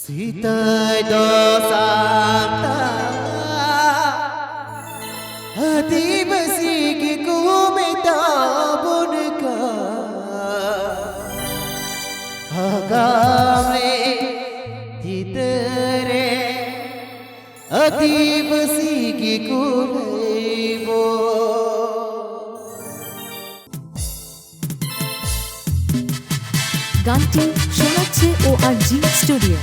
Sita do samta hati basi ki ko meta bunka agamre hitere hati basi ki ko leibo গানটি শোনাচ্ছে ORG studio.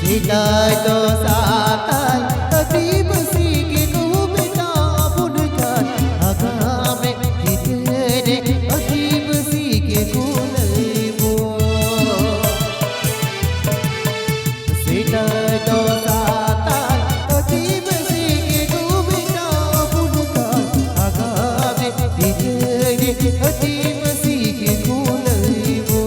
Sita do satai hati basi ki ko meta bunka agame hitere hati basi ki ko leibo Sita do satai hati basi ki ko meta bunka agame hitere hati basi ki ko leibo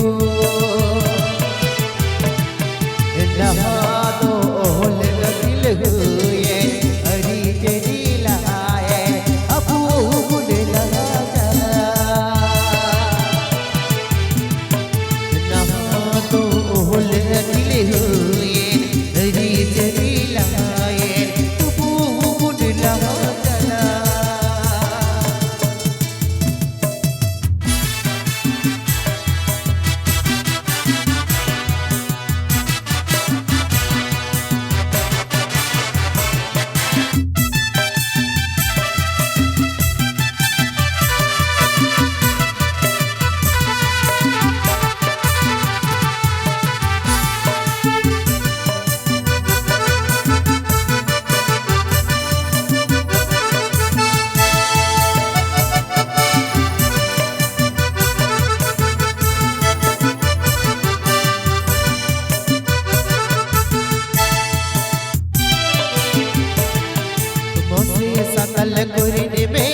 सकल कुरिन में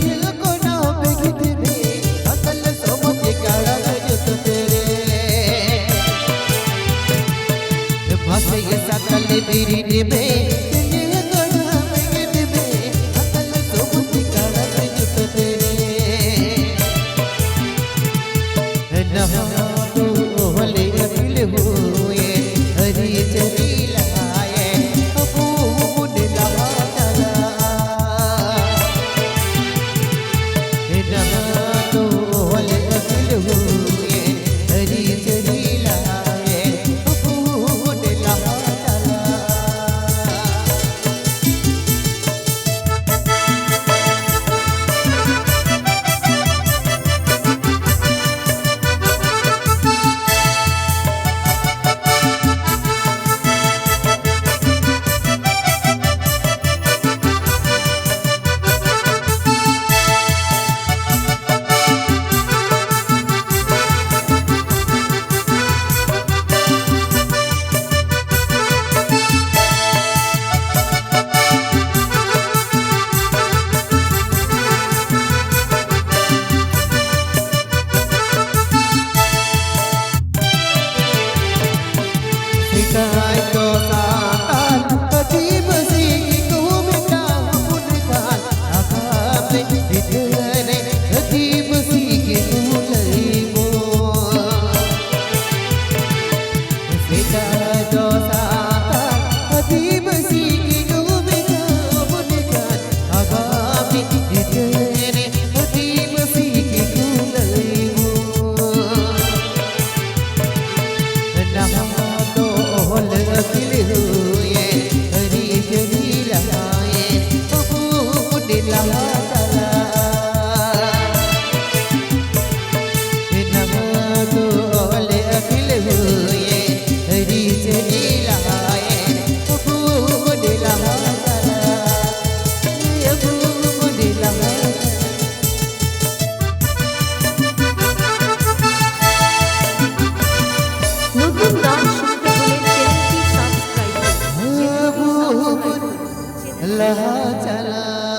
दिल को ना बिगड़ में सकल सोमत काला जुत तेरे भासे सकल बिरिन में दिल को ना बिगड़ में सकल सोमत काला जुत तेरे ना तो होले दिल हुए हरी चली लाए अबू मुडला লাহা চালা